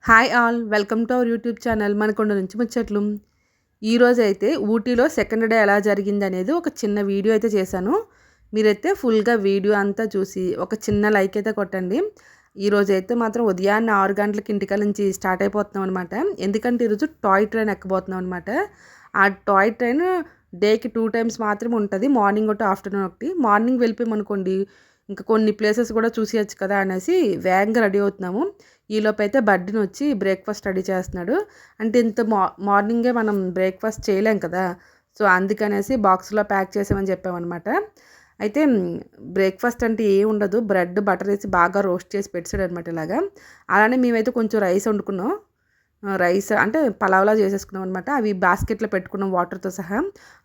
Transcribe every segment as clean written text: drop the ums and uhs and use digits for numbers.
Hi all welcome to our YouTube channel Manakonda నుంచి ముచ్చట్లు. ఈరోజు అయితే ఊటీలో సెకండ్ డే ఎలా జరిగింది అనేది ఒక చిన్న వీడియో అయితే చేశాను. మీరైతే ఫుల్గా వీడియో అంతా చూసి ఒక చిన్న లైక్ అయితే కొట్టండి. ఈరోజు అయితే మాత్రం ఉదయాన్నే 6 గంటలకి ఇంటికాడ నుంచి స్టార్ట్ అయిపోతున్నాం అనమాట. ఎందుకంటే ఈరోజు టాయ్ ట్రైన్ ఎక్కబోతున్నాం అనమాట. ఆ టాయ్ ట్రైన్ డేకి 2 టైమ్స్ మాత్రమే ఉంటుంది, మార్నింగ్ ఒకటి ఆఫ్టర్నూన్ ఒకటి. మార్నింగ్ వెళ్ళిపోయామనుకోండి ఇంకా కొన్ని ప్లేసెస్ కూడా చూసేయచ్చు కదా అనేసి వేగంగా రెడీ అవుతున్నాము. ఈలోపు అయితే బడ్డీని వచ్చి బ్రేక్ఫాస్ట్ రెడీ చేస్తున్నాడు. అంటే ఇంత మార్నింగే మనం బ్రేక్ఫాస్ట్ చేయలేం కదా, సో అందుకనేసి బాక్స్లో ప్యాక్ చేసామని చెప్పామన్నమాట. అయితే బ్రేక్ఫాస్ట్ అంటే ఏం ఉండదు, బ్రెడ్ బటర్ వేసి బాగా రోస్ట్ చేసి పెట్టాడు అనమాట ఇలాగా. అలానే మేమైతే కొంచెం రైస్ వండుకున్నాం. రైస్ అంటే పలావ్లా చేసేసుకున్నాం అనమాట. అవి బాస్కెట్లో పెట్టుకున్నాం వాటర్తో సహా.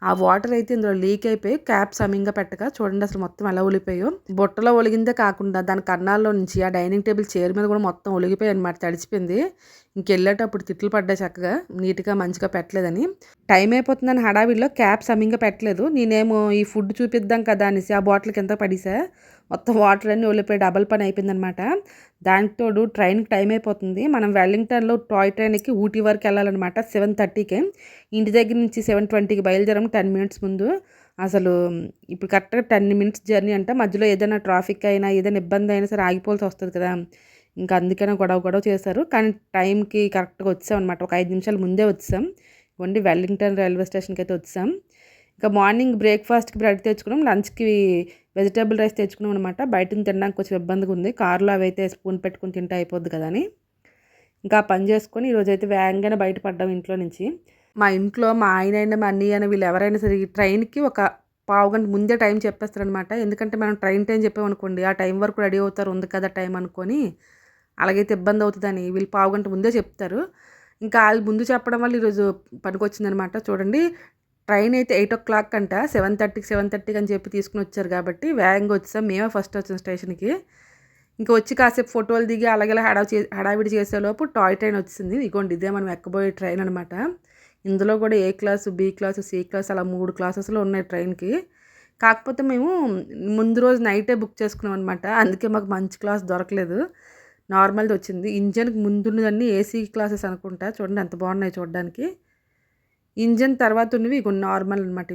ఆ వాటర్ అయితే ఇందులో లీక్ అయిపోయి క్యాప్ సమింగా పెట్టగా చూడండి అసలు మొత్తం ఎలా ఒలిపోయాయో. బుట్టలో ఒలిగిందే కాకుండా దాని కన్నాల్లో నుంచి ఆ డైనింగ్ టేబుల్ చైర్ మీద కూడా మొత్తం ఒలిగిపోయాయి అనమాట, తడిచిపోయింది. ఇంకెళ్ళేటప్పుడు తిట్లు పడ్డాయి చక్కగా నీట్గా మంచిగా పెట్టలేదని. టైం అయిపోతుందని హడావిడిలో క్యాప్ సమింగా పెట్టలేదు. నేనేమో ఈ ఫుడ్ చూపిద్దాం కదా అనేసి ఆ బాటిల్కి ఎంత పడేసా, మొత్తం వాటర్ అన్నీ ఒలిపోయి డబల్ పని అయిపోయిందనమాట. దానికి తోడు ట్రైన్కి టైం అయిపోతుంది. మనం వెల్లింగ్టన్లో టాయ్ ట్రైన్కి ఊటీ వరకు వెళ్ళాలన్నమాట 7:30కే. ఇంటి దగ్గర నుంచి 7:20కి బయలుదేరాం, 10 మినిట్స్ ముందు. అసలు ఇప్పుడు కరెక్ట్గా 10 మినిట్స్ జర్నీ అంట. మధ్యలో ఏదైనా ట్రాఫిక్ అయినా ఏదైనా ఇబ్బంది అయినా సరే ఆగిపోవాల్సి వస్తుంది కదా, ఇంకా అందుకనే గొడవ చేశారు. కానీ టైంకి కరెక్ట్గా వచ్చాం అనమాట, ఒక 5 నిమిషాలు ముందే వచ్చాం. ఇవ్వండి వెల్లింగ్టన్ రైల్వే స్టేషన్కి అయితే వచ్చాం. ఇంకా మార్నింగ్ బ్రేక్ఫాస్ట్కి బ్రెడ్ తెచ్చుకున్నాం, లంచ్కి వెజిటేబుల్ రైస్ తెచ్చుకున్నాం అనమాట. బయట తినడానికి కొంచెం ఇబ్బందిగా ఉంది, కారులో అవి అయితే స్పూన్ పెట్టుకుని తింటే అయిపోద్ది కదా అని ఇంకా పని చేసుకొని ఈరోజైతే వేగంగానే బయటపడ్డాం ఇంట్లో నుంచి. మా ఇంట్లో మా ఆయన అయినా మా అన్నయ్య అయినా వీళ్ళు ఎవరైనా సరే ఈ ట్రైన్కి ఒక పావు గంట ముందే టైం చెప్పేస్తారనమాట. ఎందుకంటే మనం ట్రైన్ టైం చెప్పామనుకోండి ఆ టైం వరకు రెడీ అవుతారు, ఉంది కదా టైం అనుకొని. అలాగైతే ఇబ్బంది అవుతుందని వీళ్ళు పావు గంట ముందే చెప్తారు. ఇంకా వాళ్ళు ముందు చెప్పడం వల్ల ఈరోజు పనికొచ్చిందనమాట. చూడండి ట్రైన్ అయితే 8 o'clock అంట, 7:30 అని చెప్పి తీసుకుని వచ్చారు కాబట్టి వేగంగా వచ్చాం. మేమే ఫస్ట్ వచ్చాం స్టేషన్కి. ఇంకా వచ్చి కాసేపు ఫోటోలు దిగి అలాగే హడావిడి చేసేలోపు టాయ్ ట్రైన్ వచ్చింది. ఇగోండి ఇదే మనం ఎక్కబోయే ట్రైన్ అనమాట. ఇందులో కూడా A class, B class, C class అలా 3 క్లాసెస్లో ఉన్నాయి ట్రైన్కి. కాకపోతే మేము ముందు రోజు నైటే బుక్ చేసుకున్నాం అనమాట, అందుకే మాకు మంచి క్లాస్ దొరకలేదు, నార్మల్ది వచ్చింది. ఇంజన్కి ముందున్నదన్నీ ఏసీ క్లాసెస్ అనుకుంటా. చూడండి ఎంత బాగున్నాయి చూడడానికి. ఇంజన్ తర్వాత ఉన్నవి ఇవి నార్మల్ అనమాట.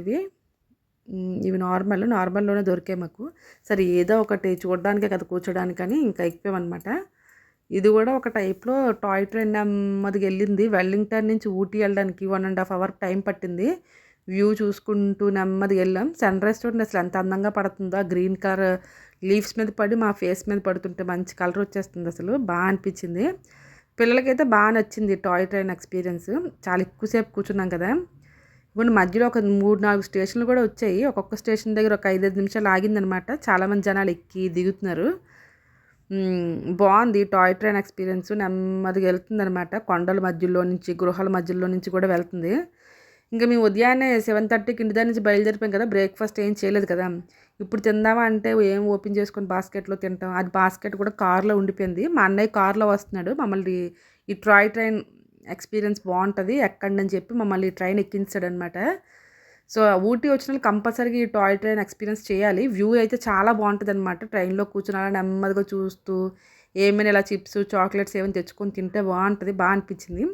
ఇవి నార్మల్లోనే దొరికాయి మాకు. సరే ఏదో ఒకటి చూడడానికే కదా కూర్చోడానికని ఇంకా ఎక్కిపోయామన్నమాట. ఇది కూడా ఒక టైప్లో టాయ్ ట్రైన్ నెమ్మదిగా వెళ్ళింది. వెల్లింగ్టన్ నుంచి ఊటీ వెళ్ళడానికి 1.5 hour టైం పట్టింది. వ్యూ చూసుకుంటూ నెమ్మదిగా వెళ్ళాం. సన్ రైజ్ చూడండి అసలు ఎంత అందంగా పడుతుందో, ఆ గ్రీన్ కలర్ లీవ్స్ మీద పడి మా ఫేస్ మీద పడుతుంటే మంచి కలర్ వచ్చేస్తుంది, అసలు బాగా అనిపించింది. పిల్లలకైతే బాగా నచ్చింది టాయ్ ట్రైన్ ఎక్స్పీరియన్స్. చాలా ఎక్కువసేపు కూర్చున్నాం కదా. ఇప్పుడు మధ్యలో ఒక 3-4 స్టేషన్లు కూడా వచ్చాయి. ఒక్కొక్క స్టేషన్ దగ్గర ఒక 5-5 నిమిషాలు ఆగిందనమాట. చాలామంది జనాలు ఎక్కి దిగుతున్నారు. బాగుంది టాయ్ ట్రైన్ ఎక్స్పీరియన్స్. నెమ్మదిగా వెళ్తుందనమాట, కొండల మధ్యలో నుంచి గృహాల మధ్యలో నుంచి కూడా వెళ్తుంది. ఇంకా మేము ఉదయాన్నే 7:30కి ఇంటి దగ్గర నుంచి బయలుదేరిపోయాం కదా, బ్రేక్ఫాస్ట్ ఏం చేయలేదు కదా. ఇప్పుడు తిందామా అంటే ఏం ఓపెన్ చేసుకొని బాస్కెట్లో తింటాం, అది బాస్కెట్ కూడా కార్లో ఉండిపోయింది. మా అన్నయ్య కార్లో వస్తున్నాడు, మమ్మల్ని ఈ టాయ్ ట్రైన్ ఎక్స్పీరియన్స్ బాగుంటుంది ఎక్కండి అని చెప్పి మమ్మల్ని ట్రైన్ ఎక్కించాడు అనమాట. సో ఊటీ వచ్చిన వాళ్ళు కంపల్సరీగా ఈ టాయ్ ట్రైన్ ఎక్స్పీరియన్స్ చేయాలి. వ్యూ అయితే చాలా బాగుంటుంది అనమాట. ట్రైన్లో కూర్చొని అలా నెమ్మదిగా చూస్తూ ఏమైనా ఇలా చిప్స్ చాక్లెట్స్ ఏమైనా తెచ్చుకొని తింటే బాగుంటుంది, బాగా అనిపించింది.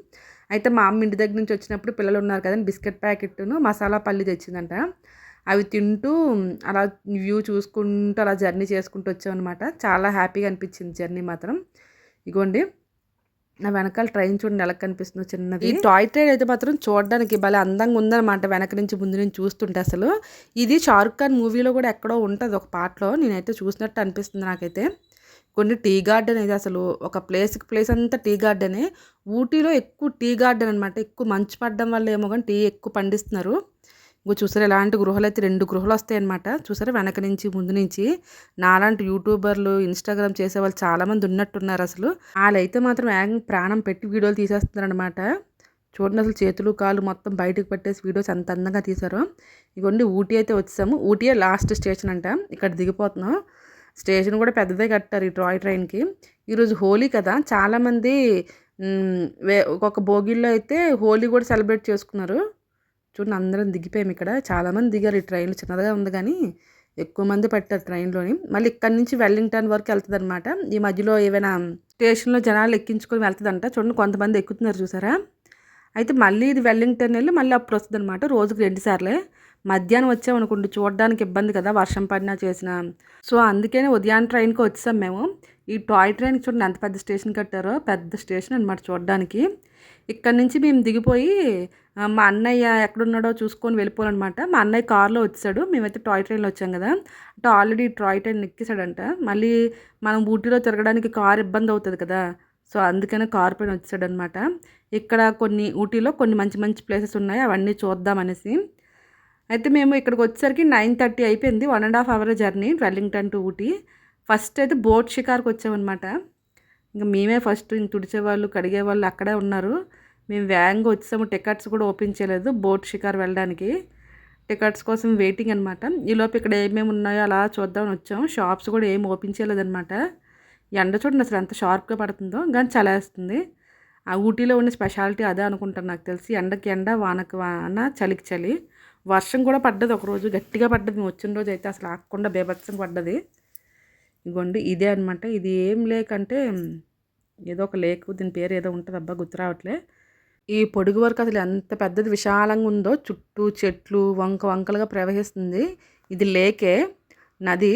అయితే మా అమ్మ ఇంటి దగ్గర నుంచి వచ్చినప్పుడు పిల్లలు ఉన్నారు కదా, బిస్కెట్ ప్యాకెట్ను మసాలా పల్లి తెచ్చిందంట. అవి తింటూ అలా వ్యూ చూసుకుంటూ అలా జర్నీ చేసుకుంటూ వచ్చామన్నమాట. చాలా హ్యాపీగా అనిపించింది జర్నీ మాత్రం. ఇగోండి నా వెనకాల ట్రైన్ చూడండి ఎలా కనిపిస్తుందో చిన్నది. ఈ టాయ్ ట్రైన్ అయితే మాత్రం చూడడానికి భలే అందంగా ఉందన్నమాట, వెనక నుంచి ముందు నుంచి చూస్తుంటే. అసలు ఇది షారుఖ్ ఖాన్ మూవీలో కూడా ఎక్కడో ఉంటుంది ఒక పాటలో, నేనైతే చూసినట్టు అనిపిస్తుంది నాకైతే. కొన్ని టీ గార్డెన్ అయితే అసలు ఒక ప్లేస్ అంతా టీ గార్డెనే. ఊటీలో ఎక్కువ టీ గార్డెన్ అనమాట. ఎక్కువ మంచు పడడం వల్ల ఏమో కానీ టీ ఎక్కువ పండిస్తున్నారు. ఇంకో చూసారా ఇలాంటి గృహాలు అయితే 2 గృహాలు వస్తాయి అనమాట. చూసారా వెనక నుంచి ముందు నుంచి. నాలాంటి యూట్యూబర్లు ఇన్స్టాగ్రామ్ చేసేవాళ్ళు చాలామంది ఉన్నట్టున్నారు. అసలు వాళ్ళైతే మాత్రం ప్రాణం పెట్టి వీడియోలు తీసేస్తున్నారు అనమాట. చూడండి అసలు చేతులు కాళ్ళు మొత్తం బయటకు పెట్టేసి వీడియోస్ అంత అందంగా తీశారు. ఇగోండి ఊటీ అయితే వచ్చాము. ఊటీయే లాస్ట్ స్టేషన్ అంట, ఇక్కడ దిగిపోతున్నాం. స్టేషన్ కూడా పెద్దదే కట్టారు ఈ టాయ్ ట్రైన్కి. ఈరోజు హోలీ కదా, చాలామంది ఒక్కొక్క బోగిల్లో అయితే హోలీ కూడా సెలబ్రేట్ చేసుకున్నారు. చూడండి అందరం దిగిపోయాము ఇక్కడ, చాలామంది దిగారు. ఈ ట్రైన్ చిన్నదిగా ఉంది కానీ ఎక్కువ మంది పట్టారు ట్రైన్‌లోని. మళ్ళీ ఇక్కడి నుంచి వెల్లింగ్టన్ వరకు వెళ్తదనమాట. ఈ మధ్యలో ఏవైనా స్టేషన్‌లో జనాలు ఎక్కించుకొని వెళ్తదంట. చూడండి కొంతమంది ఎక్కుతున్నారు చూసారా? అయితే మళ్ళీ ఇది వెల్లింగ్టన్ ఎళ్లి మళ్ళీ అప్పుడొస్తదనమాట. రోజుకి 2 సార్లే. మధ్యాహ్నం వచ్చామనుకోండి చూడడానికి ఇబ్బంది కదా! వర్షం పడినా చేసినా. సో, అందుకనే ఉదయాన్నే ట్రైన్‌కి వచ్చేసాం మేము. ఈ టాయ్ ట్రైన్‌కి చూడండి ఎంత పెద్ద స్టేషన్ కట్టారో. పెద్ద స్టేషన్ అనమాట చూడడానికి. ఇక్కడి నుంచి మేము దిగిపోయి మా అన్నయ్య ఎక్కడున్నాడో చూసుకొని వెళ్ళిపోవాలనమాట. మా అన్నయ్య కార్‌లో వచ్చేసాడు. మేమైతే టాయ్ ట్రైన్‌లో వచ్చాం కదా! అంటే ఆల్రెడీ టాయ్ ట్రైన్ ఎక్కేసాడంట. మళ్ళీ మనం ఊటీలో తిరగడానికి కారు ఇబ్బంది అవుతది కదా! సో, అందుకనే కారు పైన వచ్చేసాడనమాట. ఇక్కడ ఊటీలో కొన్ని మంచి మంచి ప్లేసెస్ ఉన్నాయి. అవన్నీ చూద్దామనేసి. అయితే మేము ఇక్కడికి వచ్చేసరికి 9:30 అయిపోయింది. 1½ hour journey Wellington to Ooty. First అయితే బోట్ షికార్కి వచ్చామనమాట. ఇంక మేమే ఫస్ట్ తుడిచేవాళ్ళు, కడిగేవాళ్ళు అక్కడే ఉన్నారు. మేము వేగంగా వచ్చేసాము. టికెట్స్ కూడా ఓపెన్ చేయలేదు బోట్ షికార్ వెళ్ళడానికి. టికెట్స్ కోసం వెయిటింగ్ అనమాట. ఈలోపు ఇక్కడ ఏమేమి ఉన్నాయో అలా చూద్దామని వచ్చాము. షాప్స్ కూడా ఏమి ఓపెన్ చేయలేదనమాట. ఎండ చూడండి అసలు ఎంత షార్ప్గా పడుతుందో, కానీ చలేస్తుంది. ఆ ఊటీలో ఉన్న స్పెషాలిటీ అదే అనుకుంటాను నాకు తెలిసి. ఎండకి ఎండ, వానకి వాన, చలికి చలి. వర్షం కూడా పడ్డది ఒకరోజు, గట్టిగా పడ్డది. మేము వచ్చిన రోజు అయితే అసలు ఆగకుండా బీభత్సంగా పడ్డది. ఇగోండి ఇదే అనమాట. ఇది ఏం లేక్ అంటే ఏదో ఒక లేక్, దీని పేరు ఏదో ఉంటుంది అబ్బా గుర్తు రావట్లే. ఈ పొడుగు వరకు అసలు ఎంత పెద్దది విశాలంగా ఉందో, చుట్టూ చెట్లు వంకలుగా ప్రవహిస్తుంది. ఇది లేకే, నది.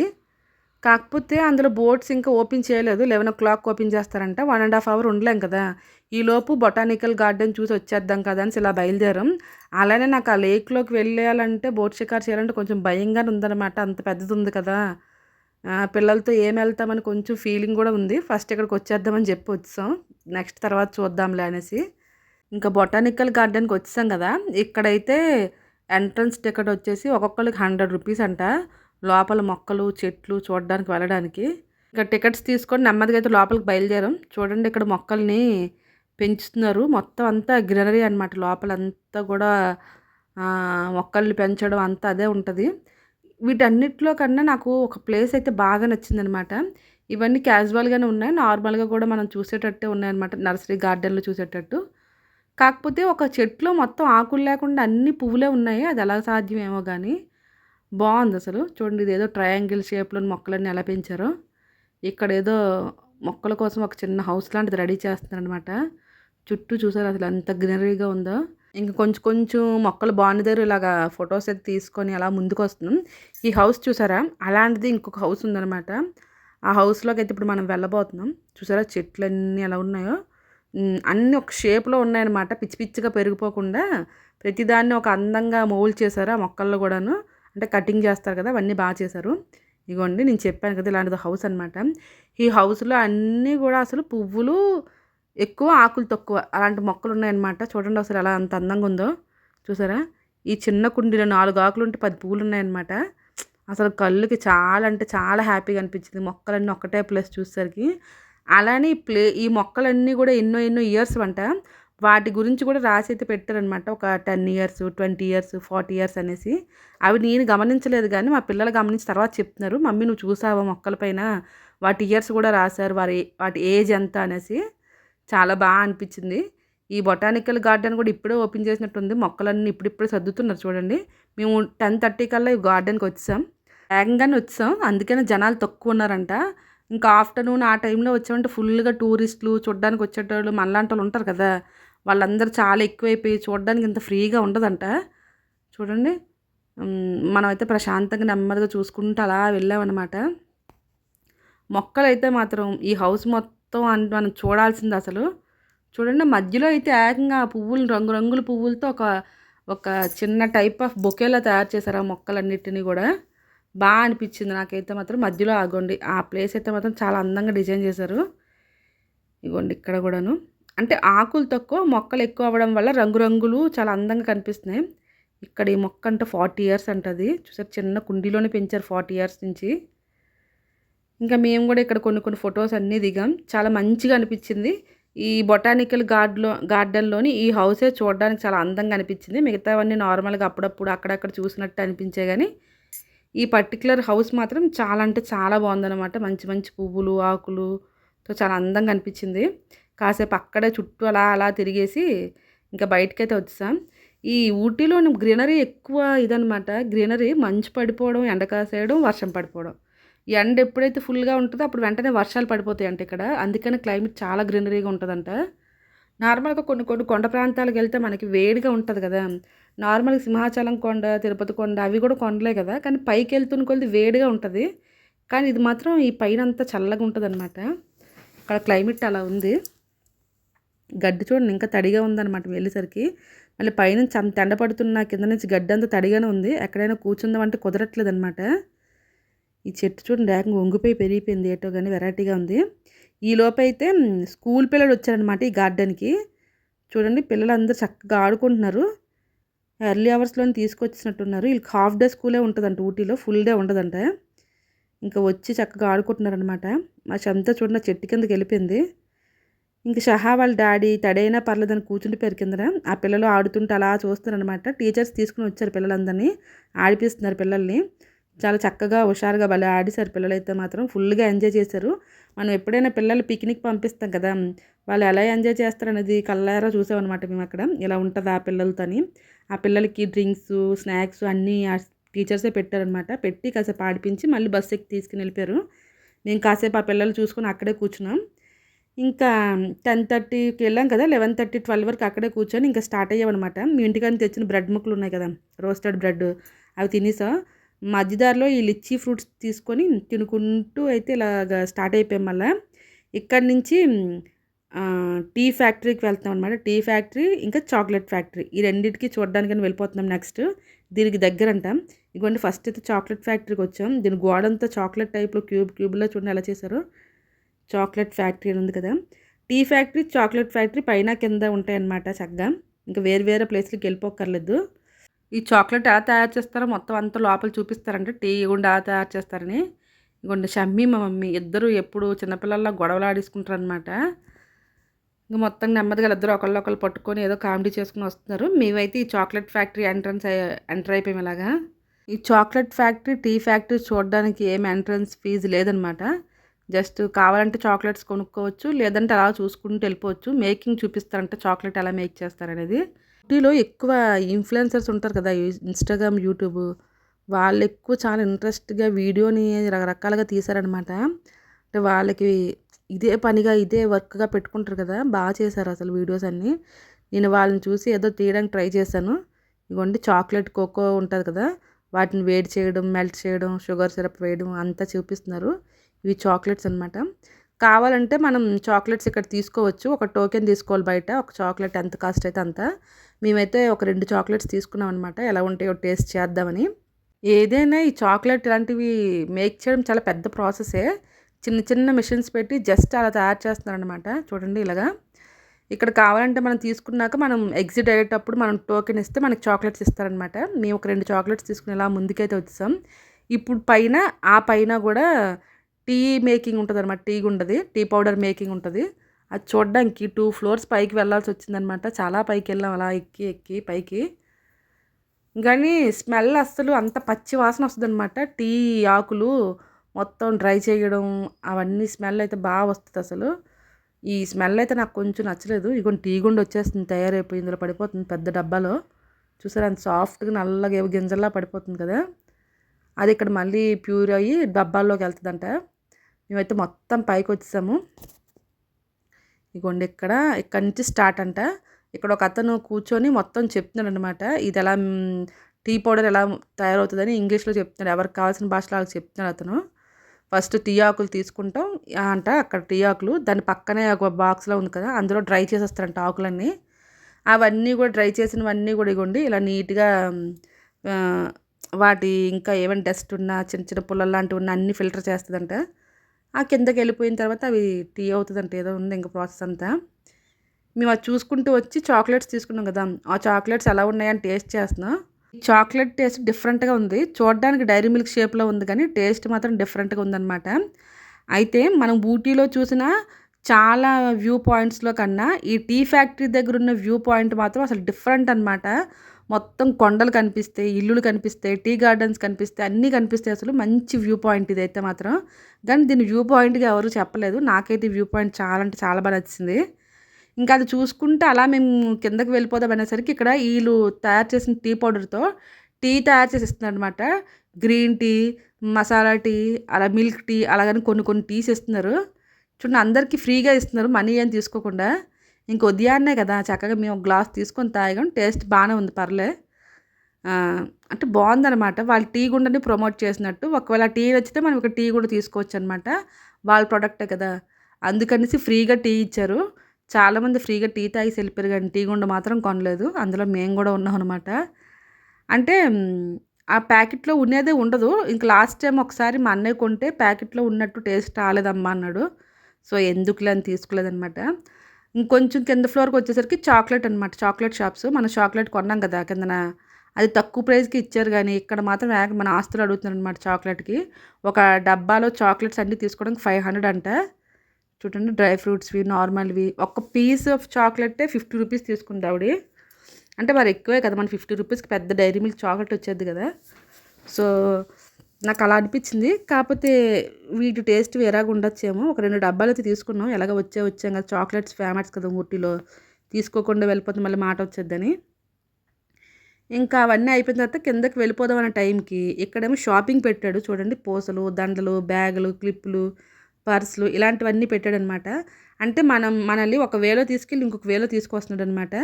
కాకపోతే అందులో బోట్స్ ఇంకా ఓపెన్ చేయలేదు. 11 ఓపెన్ చేస్తారంట. 1½ అవర్ ఉండలేం కదా! ఈలోపు బొటానికల్ గార్డెన్ చూసి వచ్చేద్దాం కదా అని ఇలా బయలుదేరాం. అలానే నాకు ఆ లేక్‌లోకి వెళ్ళాలంటే, బోట్ షికారు చేయాలంటే కొంచెం భయంగానే ఉందనమాట. అంత పెద్దది ఉంది కదా! పిల్లలతో ఏం వెళ్తామని కొంచెం ఫీలింగ్ కూడా ఉంది. ఫస్ట్ ఇక్కడికి వచ్చేద్దామని చెప్పి వచ్చేసాం. నెక్స్ట్ తర్వాత చూద్దాంలే అనేసి. ఇంకా బొటానికల్ గార్డెన్‌కి వచ్చేసాం కదా! ఇక్కడైతే ఎంట్రన్స్ టికెట్ వచ్చేసి ఒక్కొక్కళ్ళకి ₹100 అంట. లోపల మొక్కలు, చెట్లు చూడడానికి వెళ్ళడానికి. ఇంకా టికెట్స్ తీసుకొని నెమ్మదిగా అయితే లోపలికి బయలుదేరాం. చూడండి ఇక్కడ మొక్కల్ని పెంచుతున్నారు. మొత్తం అంతా గ్రీనరీ అనమాట. లోపలంతా కూడా మొక్కల్ని పెంచడం అంతా అదే ఉంటది. వీటన్నిటిలో కన్నా నాకు ఒక ప్లేస్ అయితే బాగా నచ్చిందనమాట. ఇవన్నీ క్యాజువల్‌గానే ఉన్నాయి. నార్మల్‌గా కూడా మనం చూసేటట్టే ఉన్నాయన్నమాట. నర్సరీ గార్డెన్‌లో చూసేటట్టు. కాకపోతే ఒక చెట్లో మొత్తం ఆకులు లేకుండా అన్ని పువ్వులే ఉన్నాయి. అది ఎలా సాధ్యమేమో గానీ బావుందసలు. చూడండి ఇదేదో ట్రయాంగిల్ షేప్‌లోని మొక్కలన్నీ ఎలా పెంచారో. ఇక్కడేదో మొక్కల కోసం ఒక చిన్న హౌస్ లాంటిది రెడీ చేస్తున్నారనమాట. చుట్టూ చూసారా అసలు ఎంత గ్రీనరీగా ఉందో. ఇంక కొంచెం కొంచెం మొక్కలు బాగున్న దగ్గర ఇలాగా ఫొటోస్ అయితే తీసుకొని అలా ముందుకొస్తున్నాం. ఈ హౌస్ చూసారా? అలాంటిది ఇంకొక హౌస్ ఉందనమాట. ఆ హౌస్‌లోకి అయితే ఇప్పుడు మనం వెళ్ళబోతున్నాం. చూసారా చెట్లన్నీ ఎలా ఉన్నాయో. అన్నీ ఒక షేప్‌లో ఉన్నాయన్నమాట. పిచ్చి పిచ్చిగా పెరిగిపోకుండా ప్రతిదాన్ని ఒక అందంగా మౌల్డ్ చేశారు ఆ మొక్కల్లో కూడాను. అంటే కటింగ్ చేస్తారు కదా! అవన్నీ బాగా చేశారు. ఇగోండి నేను చెప్పాను కదా! ఇలాంటిది హౌస్ అనమాట. ఈ హౌస్‌లో అన్నీ కూడా అసలు పువ్వులు ఎక్కువ, ఆకులు తక్కువ అలాంటి మొక్కలు ఉన్నాయన్నమాట. చూడండి అసలు ఎలా అంత అందంగా ఉందో. చూసారా? ఈ చిన్న కుండీలో 4 ఆకులుంటే 10 పువ్వులు ఉన్నాయన్నమాట. అసలు కళ్ళుకి చాలా అంటే చాలా హ్యాపీగా అనిపించింది. మొక్కలన్నీ ఒకటే ప్లేస్ చూసేసరికి. అలానే ఈ మొక్కలన్నీ కూడా ఎన్నో ఎన్నో ఇయర్స్ అంట. వాటి గురించి కూడా రాసైతే పెట్టారనమాట. ఒక 10 ఇయర్స్, 20 ఇయర్స్, 40 ఇయర్స్ అనేసి. అవి నేను గమనించలేదు గానీ మా పిల్లలు గమనించి తర్వాత చెప్తున్నారు. మమ్మీ నువ్వు చూసావా మొక్కల పైన వాటి ఇయర్స్ కూడా రాశారు. వాటి ఏజ్ ఎంత అనేసి. చాలా అనిపించింది. ఈ బొటానికల్ గార్డెన్ కూడా ఇప్పుడే ఓపెన్ చేసినట్టుంది. మొక్కలన్నీ ఇప్పుడిప్పుడే సర్దుతున్నారు చూడండి. మేము 10:30 కల్లా ఈ గార్డెన్‌కి వచ్చేసాం. వేగంగానే వచ్చేసాం. అందుకనే జనాలు తక్కువ ఉన్నారంట. ఇంకా ఆఫ్టర్‌నూన్ ఆ టైంలో వచ్చామంటే ఫుల్‌గా టూరిస్టులు చూడడానికి వచ్చేటోళ్ళు మనలాంటోళ్ళు ఉంటారు కదా! వాళ్ళందరూ చాలా ఎక్కువైపోయి చూడడానికి ఇంత ఫ్రీగా ఉండదంట. చూడండి. మనమైతే ప్రశాంతంగా నెమ్మదిగా చూసుకుంటూ అలా వెళ్ళామన్నమాట. మొక్కలైతే మాత్రం ఈ హౌస్ మొత్తం మనం చూడాల్సింది అసలు. చూడండి మధ్యలో అయితే ఏకంగా పువ్వులు రంగురంగుల పువ్వులతో ఒక చిన్న టైప్ ఆఫ్ బొకేలా తయారు చేశారు ఆ మొక్కలన్నిటిని కూడా. అనిపించింది నాకైతే మాత్రం. మధ్యలో ఆగోండి ఆ ప్లేస్ అయితే మాత్రం చాలా అందంగా డిజైన్ చేశారు. ఇగోండి ఇక్కడ కూడాను. అంటే ఆకులు తక్కువ మొక్కలు ఎక్కువ అవ్వడం వల్ల రంగురంగులు చాలా అందంగా కనిపిస్తున్నాయి. ఇక్కడ ఈ మొక్క అంటే 40 ఇయర్స్ అంటది. చూసారు చిన్న కుండీలోనే పెంచారు 40 ఇయర్స్ నుంచి. ఇంకా మేము కూడా ఇక్కడ కొన్ని ఫొటోస్ అన్నీ దిగాం. చాలా మంచిగా అనిపించింది. ఈ బొటానికల్ గార్డెన్‌లోని ఈ హౌసే చూడడానికి చాలా అందంగా అనిపించింది. మిగతావన్నీ నార్మల్‌గా అప్పుడప్పుడు అక్కడక్కడ చూసినట్టు అనిపించాయి గానీ, ఈ పర్టిక్యులర్ హౌస్ మాత్రం చాలా అంటే చాలా బాగుందనమాట. మంచి మంచి పువ్వులు, ఆకులుతో చాలా అందంగా అనిపించింది. కాసేపు అక్కడే చుట్టూ అలా తిరిగేసి ఇంకా బయటకైతే వచ్చేసాం. ఈ ఊటీలోని గ్రీనరీ ఎక్కువ ఇదనమాట. గ్రీనరీ మంచు పడిపోవడం, ఎండ కాసేయడం, వర్షం పడిపోవడం. ఎండ ఎప్పుడైతే ఫుల్‌గా ఉంటదో అప్పుడు వెంటనే వర్షాలు పడిపోతాయంట ఇక్కడ. అందుకని క్లైమేట్ చాలా గ్రీనరీగా ఉంటదంట. నార్మల్‌గా కొన్ని కొన్ని కొండ ప్రాంతాలకెళ్తే మనకి వేడిగా ఉంటది గదా! నార్మల్‌గా సింహాచలం కొండ, తిరుపతి కొండ అవి గూడా కొండలే గదా! కానీ పైకెళ్తున్న కొద్దీ వేడిగా ఉంటది. కానీ ఇది మాత్రం ఈ పైనంతా చల్లగా ఉంటదనమాట. ఇక్కడ క్లైమేట్ అలా ఉంది. గడ్డి చూడండి ఇంకా తడిగా ఉందనమాట వెళ్ళేసరికి. మళ్ళీ పైనుంచి అంత ఎండ పడుతున్నా కింద నుంచి గడ్డంతా తడిగానే ఉంది. ఎక్కడైనా కూర్చుందామంటే కుదరట్లేదనమాట. ఈ చెట్టు చూడండి ఏకంగా వంగిపోయి పెరిగిపోయింది. ఏటో గాని వెరైటీగా ఉంది. ఈలోపైతే స్కూల్ పిల్లలు వచ్చారనమాట ఈ గార్డెన్‌కి. చూడండి పిల్లలందరూ చక్కగా ఆడుకుంటున్నారు. ఎర్లీ అవర్స్‌లోనే తీసుకొచ్చినట్టున్నారు. వీళ్ళకి హాఫ్ డే స్కూలే ఉంటదంట ఊటీలో. ఫుల్ డే ఉండదంట. ఇంకా వచ్చి చక్కగా ఆడుకుంటున్నారనమాట. మా షంతా చూడండి చెట్టు కిందకెళ్ళిపోయింది. ఇంక షహా వాళ్ళ డాడీ తడైనా పర్లేదని కూర్చుండిపోయారు కిందన. ఆ పిల్లలు ఆడుతుంటే అలా చూస్తున్నారనమాట. టీచర్స్ తీసుకొని వచ్చారు పిల్లలందరినీ. ఆడిపిస్తున్నారు పిల్లల్ని. చాలా చక్కగా హుషారుగా భలే ఆడేశారు పిల్లలైతే మాత్రం. ఫుల్‌గా ఎంజాయ్ చేశారు. మనం ఎప్పుడైనా పిల్లలు పిక్నిక్ పంపిస్తాం కదా! వాళ్ళు ఎలా ఎంజాయ్ చేస్తారనేది కళ్ళారా చూసామనమాట మేమక్కడ. ఇలా ఉంటది ఆ పిల్లలతోని. ఆ పిల్లలకి డ్రింక్సు, స్నాక్స్ అన్నీ టీచర్సే పెట్టారనమాట. పెట్టి కాసేపు ఆడిపించి మళ్ళీ బస్ ఎక్కి తీసుకొని వెళ్ళిపోయారు. మేము కాసేపు ఆ పిల్లలు చూసుకొని అక్కడే కూర్చున్నాం. ఇంకా 10:30కి వెళ్ళాం కదా! 11:30, 12 వరకు అక్కడే కూర్చొని ఇంకా స్టార్ట్ అయ్యామనమాట. మీ ఇంటికాడ తెచ్చిన బ్రెడ్ ముక్కలు ఉన్నాయి కదా! రోస్టెడ్ బ్రెడ్ అవి తినేసాం. మధ్యదారిలో ఈ లిచ్చీ ఫ్రూట్స్ తీసుకొని తినుకుంటూ అయితే ఇలాగ స్టార్ట్ అయిపోయాం మళ్ళా. ఇక్కడి నుంచి టీ ఫ్యాక్టరీకి వెళ్తాం అనమాట. టీ ఫ్యాక్టరీ ఇంకా చాక్లెట్ ఫ్యాక్టరీ ఈ రెండిటికి చూడడానికని వెళ్ళిపోతున్నాం నెక్స్ట్. దీనికి దగ్గరంట. ఇగోండి ఫస్ట్ అయితే చాక్లెట్ ఫ్యాక్టరీకి వచ్చాం. దీని గోడంతా చాక్లెట్ టైప్‌లో క్యూబ్‌లో చూడండి ఎలా చేశారో. చాక్లెట్ ఫ్యాక్టరీ అని ఉంది కదా! టీ ఫ్యాక్టరీ, చాక్లెట్ ఫ్యాక్టరీ పైన కింద ఉంటాయన్నమాట చక్కగా. ఇంకా వేరు వేరే ప్లేస్‌లకి వెళ్ళిపోక్కర్లేదు. ఈ చాక్లెట్ ఎలా తయారు చేస్తారో మొత్తం అంతా లోపల చూపిస్తారంట. టీ గుండా ఎలా తయారు చేస్తారని. ఇగోండి షమ్మీ మా మమ్మీ ఇద్దరు ఎప్పుడు చిన్నపిల్లల్లా గొడవలాడేసుకుంటారనమాట. ఇంక మొత్తం నెమ్మదిగా ఇద్దరు ఒకళ్ళొకళ్ళు పట్టుకొని ఏదో కామెడీ చేసుకొని వస్తున్నారు. మేమైతే ఈ చాక్లెట్ ఫ్యాక్టరీ ఎంటర్ అయిపోయాం ఇలాగా. ఈ చాక్లెట్ ఫ్యాక్టరీ, టీ ఫ్యాక్టరీ చూడడానికి ఏమి ఎంట్రన్స్ ఫీజు లేదనమాట. జస్ట్ కావాలంటే చాక్లెట్స్ కొనుక్కోవచ్చు. లేదంటే అలా చూసుకుంటూ వెళ్ళిపోవచ్చు. మేకింగ్ చూపిస్తారంట చాక్లెట్ ఎలా మేక్ చేస్తారనేది. ఊటీలో ఎక్కువ ఇన్‌ఫ్లుయెన్సర్స్ ఉంటారు కదా! ఇన్‌స్టాగ్రామ్, యూట్యూబ్ వాళ్ళు ఎక్కువ చాలా ఇంట్రెస్ట్‌గా వీడియోని రకరకాలుగా తీశారనమాట. అంటే వాళ్ళకి ఇదే పనిగా, ఇదే వర్క్‌గా పెట్టుకుంటారు కదా! చేశారు అసలు వీడియోస్ అన్నీ. నేను వాళ్ళని చూసి ఏదో తీయడానికి ట్రై చేశాను. ఇగోండి చాక్లెట్ కోకో ఉంటది కదా! వాటిని వేడి చేయడం, మెల్ట్ చేయడం, షుగర్ సిరప్ వేయడం అంతా చూపిస్తున్నారు. ఇవి చాక్లెట్స్ అనమాట. కావాలంటే మనం చాక్లెట్స్ ఇక్కడ తీసుకోవచ్చు. ఒక టోకెన్ తీసుకోవాలి బయట. ఒక చాక్లెట్ ఎంత కాస్ట్ అయితే అంత. మేమైతే ఒక 2 చాక్లెట్స్ తీసుకున్నాం అనమాట. ఎలా ఉంటాయో టేస్ట్ చేద్దామని. ఏదైనా ఈ చాక్లెట్ ఇలాంటివి మేక్ చేయడం చాలా పెద్ద ప్రాసెసే. చిన్న చిన్న మిషన్స్ పెట్టి జస్ట్ అలా తయారు చేస్తున్నారనమాట. చూడండి ఇలాగా. ఇక్కడ కావాలంటే మనం తీసుకున్నాక మనం ఎగ్జిట్ అయ్యేటప్పుడు మనం టోకెన్ ఇస్తే మనకి చాక్లెట్స్ ఇస్తారనమాట. మేము ఒక 2 చాక్లెట్స్ తీసుకుని ఇలా ముందుకైతే వచ్చేసాం. ఇప్పుడు ఆ పైన కూడా టీ మేకింగ్ ఉంటదనమాట. టీ గుండది. టీ పౌడర్ మేకింగ్ ఉంటది. అది చూడడానికి 2 ఫ్లోర్స్ పైకి వెళ్ళాల్సి వచ్చిందనమాట. చాలా పైకెళ్ళాం అలా ఎక్కి ఎక్కి పైకి. కానీ స్మెల్ అస్సలు అంత పచ్చి వాసన వస్తదనమాట. టీ ఆకులు మొత్తం డ్రై చేయడం అవన్నీ స్మెల్ అయితే వస్తదసలు. ఈ స్మెల్ అయితే నాకు కొంచెం నచ్చలేదు. ఇగోండి టీ గుండ వచ్చేస్తుంది తయారైపోయి ఇందులో పడిపోతుంది పెద్ద డబ్బాలో. చూసారా అంత సాఫ్ట్‌గా నల్లగా ఏవో గింజల్లా పడిపోతుంది కదా! అది ఇక్కడ మళ్ళీ ప్యూర్ అయ్యి డబ్బాల్లోకి వెళ్తదంట. మేమైతే మొత్తం పైకొచ్చేసాము. ఇగోండి ఇక్కడి నుంచి స్టార్ట్ అంట. ఇక్కడ ఒక అతను కూర్చొని మొత్తం చెప్తున్నాడనమాట. ఇది ఎలా టీ పౌడర్ ఎలా తయారవుతదని ఇంగ్లీష్‌లో చెప్తున్నాడు. ఎవరికి కావాల్సిన భాషలో వాళ్ళకి చెప్తున్నాడు అతను. ఫస్ట్ టీ ఆకులు తీసుకుంటాం అంట అక్కడ టీ ఆకులు. దాని పక్కనే ఒక బాక్స్‌లో ఉంది కదా! అందులో డ్రై చేసేస్తారంట ఆకులన్నీ. అవన్నీ కూడా డ్రై చేసినవన్నీ కూడా ఇగోండి ఇలా నీట్‌గా ఆహ్, వాటి ఇంకా ఏమైనా డస్ట్ ఉన్నా చిన్న చిన్న పుల్లలు లాంటివి ఉన్నా అన్నీ ఫిల్టర్ చేస్తదంట. ఆ కిందకెళ్ళిపోయిన తర్వాత అవి టీ అవుతదంట. ఏదో ఉంది ఇంక ప్రాసెస్ అంతా. మేము అది చూసుకుంటూ వచ్చి చాక్లెట్స్ తీసుకున్నాం కదా! ఆ చాక్లెట్స్ ఎలా ఉన్నాయని టేస్ట్ చేస్తున్నాం. చాక్లెట్ టేస్ట్ డిఫరెంట్‌గా ఉంది. చూడడానికి డైరీ మిల్క్ షేప్‌లో ఉంది కానీ టేస్ట్ మాత్రం డిఫరెంట్‌గా ఉందనమాట. అయితే మనం ఊటీలో చూసిన చాలా వ్యూ పాయింట్స్‌లో కన్నా ఈ టీ ఫ్యాక్టరీ దగ్గరున్న వ్యూ పాయింట్ మాత్రం అసలు డిఫరెంట్ అనమాట. మొత్తం కొండలు కనిపిస్తాయి, ఇల్లులు కనిపిస్తాయి, టీ గార్డెన్స్ కనిపిస్తాయి, అన్నీ కనిపిస్తాయి అసలు. మంచి వ్యూ పాయింట్ ఇదైతే మాత్రం. కానీ దీన్ని వ్యూ పాయింట్‌గా ఎవరు చెప్పలేదు. నాకైతే వ్యూ పాయింట్ చాలా అంటే చాలా నచ్చింది. ఇంకా అది చూసుకుంటే అలా మేము కిందకి వెళ్ళిపోదాం అనేసరికి ఇక్కడ వీళ్ళు తయారు చేసిన టీ పౌడర్‌తో టీ తయారు చేసి ఇస్తున్నారనమాట. గ్రీన్ టీ, మసాలా టీ, అలా మిల్క్ టీ అలాగని కొన్ని కొన్ని టీస్ ఇస్తున్నారు. చూడండి అందరికీ ఫ్రీగా ఇస్తున్నారు. మనీ ఏం తీసుకోకుండా. ఇంక ఉదయాన్నే కదా! చక్కగా మేము ఒక గ్లాస్ తీసుకొని తాగాం. టేస్ట్ బానే ఉంది పర్లే. అంటే బావుందనమాట. వాళ్ళు టీ గుండని ప్రమోట్ చేసినట్టు. ఒకవేళ టీ నచ్చితే మనం ఇక్కడ టీ కూడా తీసుకోవచ్చనమాట. వాళ్ళ ప్రొడక్టే కదా! అందుకనేసి ఫ్రీగా టీ ఇచ్చారు. చాలామంది ఫ్రీగా టీ తాగేసి వెళ్ళిపోయారు గానీ టీ గుండ మాత్రం కొనలేదు. అందులో మేము కూడా ఉన్నామనమాట. అంటే ఆ ప్యాకెట్‌లో ఉన్నదే ఉండదు. ఇంక లాస్ట్ టైమ్ ఒకసారి మా అన్నయ్య కొంటే ప్యాకెట్‌లో ఉన్నట్టు టేస్ట్ రాలేదమ్మా అన్నాడు. సో, ఎందుకులే అని తీసుకోలేదనమాట. ఇంకొంచెం కింద ఫ్లోర్‌కొచ్చేసరికి చాక్లెట్ అనమాట. Chocolate shops. మనం చాక్లెట్ కొన్నాం కదా! కిందన. అది తక్కువ ప్రైస్‌కి ఇచ్చారు గానీ, ఇక్కడ మాత్రం మన ఆస్తులు అడుగుతున్నారనమాట చాక్లెట్‌కి. ఒక డబ్బాలో చాక్లెట్స్ అన్నీ తీసుకోవడానికి 500 అంట. చూడండి డ్రై ఫ్రూట్స్‌వి, నార్మల్‌వి. ఒక్క పీస్ ఆఫ్ చాక్లెట్టే 50 రూపీస్ తీసుకుంది ఆవిడ. అంటే మరి ఎక్కువే కదా! మన 50 రూపీస్‌కి పెద్ద డైరీ మిల్క్ చాక్లెట్ వచ్చేద్ది కదా! సో, నాకు అలా అనిపించింది. కాకపోతే వీటి టేస్ట్ వేరేగా ఉండొచ్చేమో. ఒక 2 డబ్బాలైతే తీసుకున్నాం. ఎలాగో వచ్చాం కదా! చాక్లెట్స్ ఫేమస్ కదా ఊటీలో. తీసుకోకుండా వెళ్ళిపోతే మళ్ళీ మాట వచ్చేద్దని. ఇంకా అవన్నీ అయిపోయిన తర్వాత కిందకి వెళ్ళిపోదాం అనే టైంకి ఇక్కడేమో షాపింగ్ పెట్టాడు చూడండి. పూసలు, దండలు, బ్యాగులు, క్లిప్పులు, పర్సులు ఇలాంటివన్నీ పెట్టాడనమాట. అంటే మనల్ని ఒక వేలో తీసుకెళ్ళి ఇంకొక వేలో తీసుకొస్తున్నాడనమాట.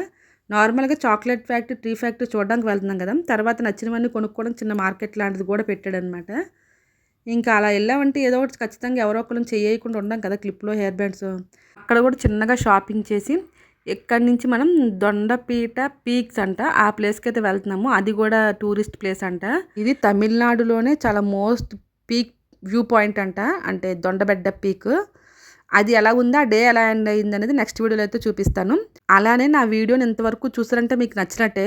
నార్మల్‌గా చాక్లెట్ ఫ్యాక్టరీ, టీ ఫ్యాక్టరీ చూడడానికి వెళ్తున్నాం కదా! తర్వాత నచ్చినవన్నీ కొనుక్కోవడం చిన్న మార్కెట్ లాంటిది కూడా పెట్టాడనమాట. ఇంకా అలా ఎళ్ళామంటే ఏదో ఒకటి ఖచ్చితంగా ఎవరో ఒకళ్ళని చెయ్యకుండా ఉండం కదా! క్లిప్‌లో, హెయిర్ బ్యాండ్స్. అక్కడ కూడా చిన్నగా షాపింగ్ చేసి ఇక్కడి నుంచి మనం దొండపీట పీక్స్ అంట. ఆ ప్లేస్‌కైతే వెళ్తున్నాము. అది కూడా టూరిస్ట్ ప్లేస్ అంట. ఇది తమిళనాడులోనే చాలా మోస్ట్ పీక్ వ్యూ పాయింట్ అంట. అంటే దొండబెడ్డ పీక్. అది ఎలా ఉందో, ఆ డే ఎలా ఎండ్ అయిందనేది నెక్స్ట్ వీడియోలో అయితే చూపిస్తాను. అలానే నా వీడియోని ఇంతవరకు చూసారంటే మీకు నచ్చినట్టే.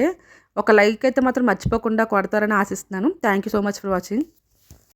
ఒక లైక్ అయితే మాత్రం మర్చిపోకుండా కొడతారని ఆశిస్తున్నాను. Thank you so much for watching.